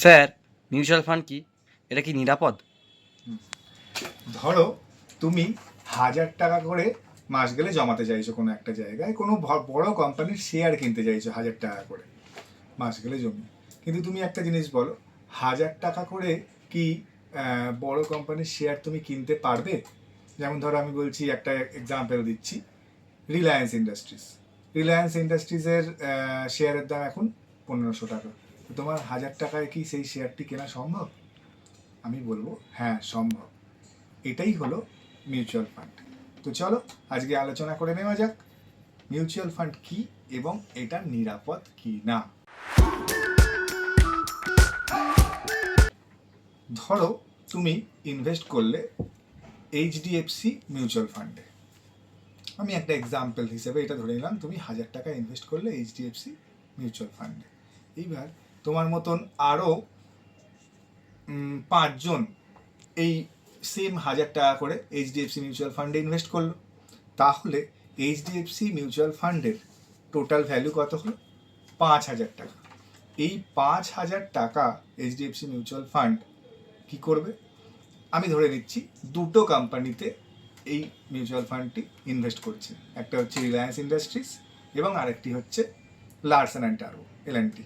Sir, mutual fund কি? এটা কি নিরাপদ? ধরো তুমি 1,000 টাকা করে মাস গেলে জমাতে চাইছো কোনো একটা জায়গায়, কোনো বড় কোম্পানির শেয়ার কিনতে চাইছো 1,000 টাকা করে মাস গেলে জমি। কিন্তু তুমি একটা জিনিস বলো, 1,000 টাকা করে কি বড় কোম্পানির শেয়ার তুমি কিনতে পারবে? যেমন ধরো আমি বলছি, একটা এক্সাম্পল দিচ্ছি, রিলায়েন্স ইন্ডাস্ট্রিজের শেয়ারের দাম এখন 1,500 টাকা। তো তোমার 1,000 টাকায় কি সেই শেয়ারটি কেনা সম্ভব? আমি বলবো হ্যাঁ, সম্ভব। এটাই হলো মিউচুয়াল ফান্ড। তো চলো আজকে আলোচনা করে নেওয়া যাক মিউচুয়াল ফান্ড কি এবং এটা নিরাপদ কি না। ধরো তুমি ইনভেস্ট করলে এইচডিএফসি মিউচুয়াল ফান্ডে। আমি একটা এক্সাম্পল হিসেবে এটা ধরে নিলাম, তুমি 1,000 টাকা ইনভেস্ট করলে এইচডিএফসি মিউচুয়াল ফান্ডে। এইবার তোমার মতন আরও 5 জন এই সেম 1,000 টাকা করে এইচডিএফসি মিউচুয়াল ফান্ডে ইনভেস্ট করলো। তাহলে এইচডিএফসি মিউচুয়াল ফান্ডের টোটাল ভ্যালু কত হলো? 5,000 টাকা। এই 5,000 টাকা এইচডিএফসি মিউচুয়াল ফান্ড কি করবে? আমি ধরে নিচ্ছি দুটো কোম্পানিতে এই মিউচুয়াল ফান্ডটি ইনভেস্ট করছে, একটা হচ্ছে রিলায়েন্স ইন্ডাস্ট্রিজ এবং আরেকটি হচ্ছে লার্সেন অ্যান্ড টার্বো, এলএনটি।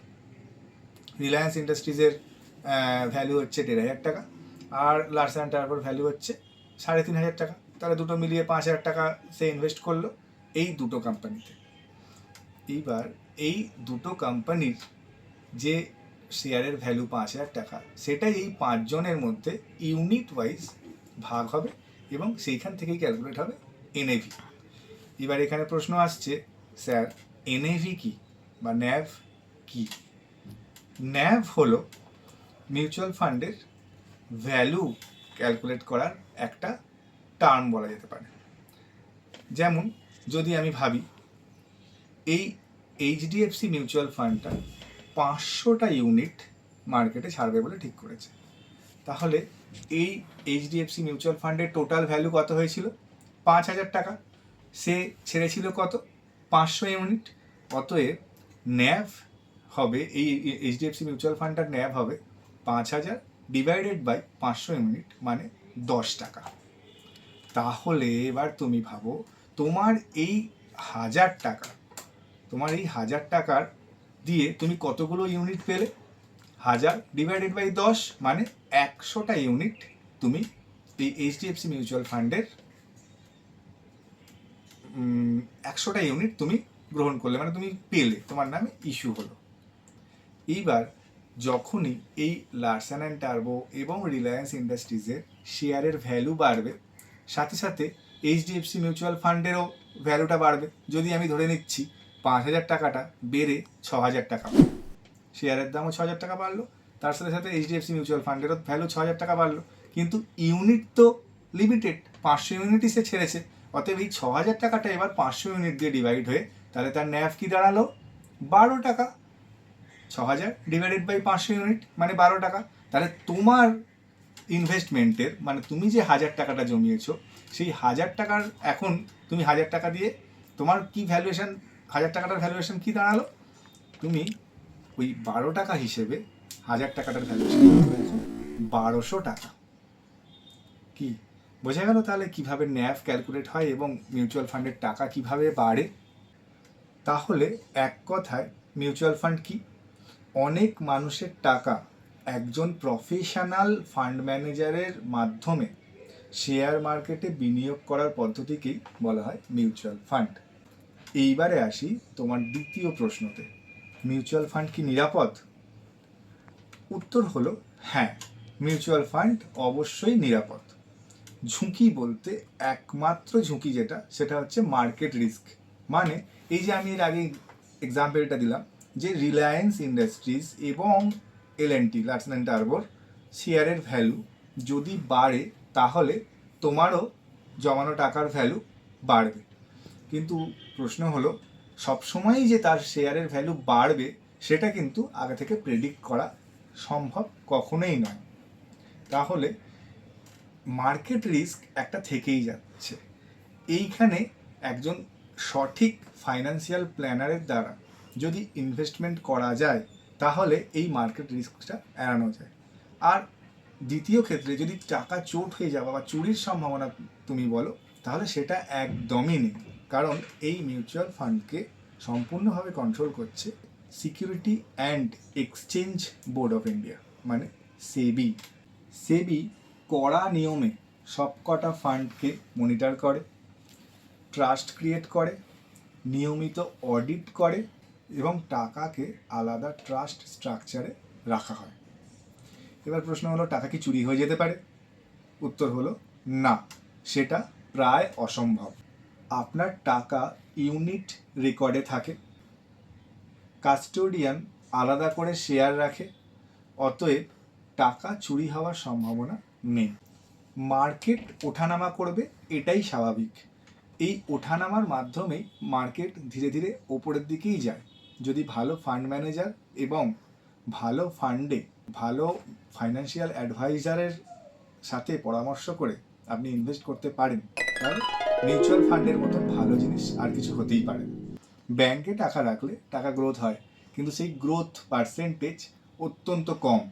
রিলায়েন্স ইন্ডাস্ট্রিজের ভ্যালু হচ্ছে 1,500 টাকা আর লার্সেন অ্যান্ড টার্বোর ভ্যালু হচ্ছে 3,500 টাকা। তাহলে দুটো মিলিয়ে 5,000 টাকা সে ইনভেস্ট করলো এই দুটো কোম্পানিতে। এইবার এই দুটো কোম্পানির যে শেয়ারের ভ্যালু 5,000 টাকা, সেটাই এই 5 জনের মধ্যে ইউনিট ওয়াইজ ভাগ হবে এবং সেইখান থেকেই ক্যালকুলেট হবে এনএভি। এবার এখানে প্রশ্ন আসছে, স্যার এনএভি কি বা ন্যাভ কি? ন্যাভ হলো মিউচুয়াল ফান্ডের ভ্যালু ক্যালকুলেট করার একটা টার্ম বলা যেতে পারে। যেমন যদি আমি ভাবি এই এইচডিএফসি মিউচুয়াল ফান্ডটা 500টা ইউনিট মার্কেটে ছাড়বে বলে ঠিক করেছে, তাহলে এই এইচডিএফসি মিউচুয়াল ফান্ডের টোটাল ভ্যালু কত হয়েছিল? 5,000 টাকা। সে ছেড়েছিল কত? 500 ইউনিট। অতএব ন্যাভ হবে, এই এইচডিএফসি মিউচুয়াল ফান্ডটার ন্যাভ হবে 5,000 ডিভাইডেড বাই 500 ইউনিট, মানে 10 টাকা। তাহলে এবার তুমি ভাবো, তোমার এই 1,000 টাকা, তোমার এই 1,000 টাকার দিয়ে তুমি কতগুলো ইউনিট পেলে? 1,000 ডিভাইডেড বাই 10 মানে 100টা ইউনিট তুমি এই এইচডিএফসি মিউচুয়াল ফান্ডের 100টা ইউনিট তুমি গ্রহণ করলে, মানে তুমি পেলে, তোমার নামে ইস্যু হলো। এইবার যখনই এই লার্সেন অ্যান্ড টার্বো এবং রিলায়েন্স ইন্ডাস্ট্রিজের শেয়ারের ভ্যালু বাড়বে, সাথে সাথে এইচডিএফসি মিউচুয়াল ফান্ডেরও ভ্যালুটা বাড়বে। যদি আমি ধরে নিচ্ছি 5,000 টাকাটা বেড়ে 6,000 টাকা, শেয়ারের দামও 6,000 টাকা বাড়লো, তার সাথে সাথে এইচডিএফসি মিউচুয়াল ফান্ডেরও ভ্যালু 6,000 টাকা বাড়লো, কিন্তু ইউনিট তো লিমিটেড, 500 ইউনিটই সে ছেড়েছে। অতএব এই 6,000 টাকাটা এবার 500 ইউনিট দিয়ে ডিভাইড হয়ে তাহলে তার ন্যাভ কি দাঁড়ালো? 12 টাকা। 6,000 ডিভাইডেড বাই 500 ইউনিট মানে 12 টাকা। তাহলে তোমার ইনভেস্টমেন্টের, মানে তুমি যে 1,000 টাকাটা জমিয়েছো, সেই 1,000 টাকার এখন তুমি 1,000 টাকা দিয়ে তোমার কি ভ্যালুয়েশন, 1,000 টাকাটার ভ্যালুয়েশন কি দাঁড়ালো? তুমি ওই 12 টাকা হিসেবে 1,000 টাকাটার ভ্যালুয়েশন 1,200 টাকা। কি বোঝা গেল তাহলে কিভাবে ন্যাভ ক্যালকুলেট হয় এবং মিউচুয়াল ফান্ডের টাকা কিভাবে বাড়ে? তাহলে এক কথায় মিউচুয়াল ফান্ড কি? অনেক মানুষের টাকা একজন প্রফেশনাল ফান্ড ম্যানেজারের মাধ্যমে শেয়ার মার্কেটে বিনিয়োগ করার পদ্ধতিকেই বলা হয় মিউচুয়াল ফান্ড। এইবারে আসি তোমার দ্বিতীয় প্রশ্নতে, মিউচুয়াল ফান্ড কি নিরাপদ? উত্তর হলো হ্যাঁ, মিউচুয়াল ফান্ড অবশ্যই নিরাপদ। ঝুঁকি বলতে একমাত্র ঝুঁকি যেটা, সেটা হচ্ছে মার্কেট রিস্ক। মানে এই যে আমি এর আগে এক্সাম্পলটা দিলাম যে রিলায়েন্স ইন্ডাস্ট্রিজ এবং এলএনটি, লার্সেন অ্যান্ড টার্বোর শেয়ারের ভ্যালু যদি বাড়ে, তাহলে তোমারও জমানো টাকার ভ্যালু বাড়বে। কিন্তু প্রশ্ন হলো, সবসময়ই যে তার শেয়ারের ভ্যালু বাড়বে সেটা কিন্তু আগে থেকে প্রেডিক্ট করা সম্ভব কখনোই নয়। তাহলে মার্কেট রিস্ক একটা থেকেই যাচ্ছে। এইখানে একজন সঠিক ফাইন্যান্সিয়াল প্ল্যানারের দ্বারা যদি ইনভেস্টমেন্ট করা যায়, তাহলে এই মার্কেট রিস্কটা এড়ানো যায়। আর দ্বিতীয় ক্ষেত্রে যদি টাকা চোট হয়ে যাওয়া বা চুরির সম্ভাবনা তুমি বলো, তাহলে সেটা একদমই নেই, কারণ এই মিউচুয়াল ফান্ডকে সম্পূর্ণভাবে কন্ট্রোল করছে security and exchange board of India, মানে সেবি। সেবি কড়া নিয়মে সবকটা ফান্ডকে মনিটর করে, ট্রাস্ট ক্রিয়েট করে, নিয়মিত অডিট করে এবং টাকাকে আলাদা ট্রাস্ট স্ট্রাকচারে রাখা হয়। এবার প্রশ্ন হলো, টাকা কি চুরি হয়ে যেতে পারে? উত্তর হলো না, সেটা প্রায় অসম্ভব। আপনার টাকা ইউনিট রেকর্ডে থাকে, কাস্টোডিয়ান আলাদা করে শেয়ার রাখে, অতএব টাকা চুরি হওয়ার সম্ভাবনা নেই। মার্কেট ওঠানামা করবে, এটাই স্বাভাবিক। এই ওঠানামার মাধ্যমেই মার্কেট ধীরে ধীরে ওপরের দিকেই যায়। যদি ভালো ফান্ড ম্যানেজার এবং ভালো ফান্ডে ভালো ফাইন্যান্সিয়াল অ্যাডভাইজারের সাথে পরামর্শ করে আপনি ইনভেস্ট করতে পারেন, তাহলে মিউচুয়াল ফান্ডের মতন ভালো জিনিস আর কিছু হতেই পারে না। ব্যাংকে টাকা রাখলে টাকা গ্রোথ হয়, কিন্তু সেই গ্রোথ পার্সেন্টেজ অত্যন্ত কম,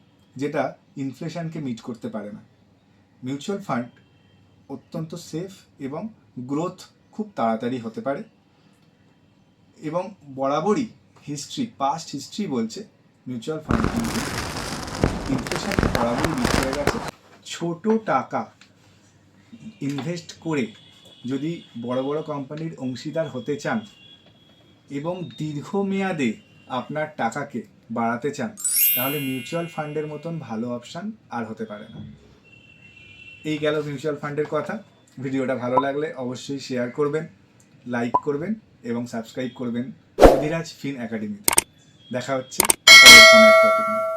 যেটা ইনফ্লেশনকে মিট করতে পারে না। মিউচুয়াল ফান্ড অত্যন্ত সেফ এবং গ্রোথ খুব তাড়াতাড়ি হতে পারে, এবং বরাবরই পাস্ট হিস্ট্রি বলছে মিউচুয়াল ফান্ড কিন্তু ইনফ্লেশনকে বরাবরই মিট করে গেছে। ছোট টাকা ইনভেস্ট করে যদি বড় বড় কোম্পানির অংশীদার হতে চান এবং দীর্ঘমেয়াদে আপনার টাকাকে বাড়াতে চান, তাহলে মিউচুয়াল ফান্ডের মতন ভালো অপশান আর হতে পারে না। এই গেল মিউচুয়াল ফান্ডের কথা। ভিডিওটা ভালো লাগলে অবশ্যই শেয়ার করবেন, লাইক করবেন এবং সাবস্ক্রাইব করবেন অধিরাজ ফিন একাডেমিতে। দেখা হচ্ছে পরের কোনো এক টপিক নিয়ে।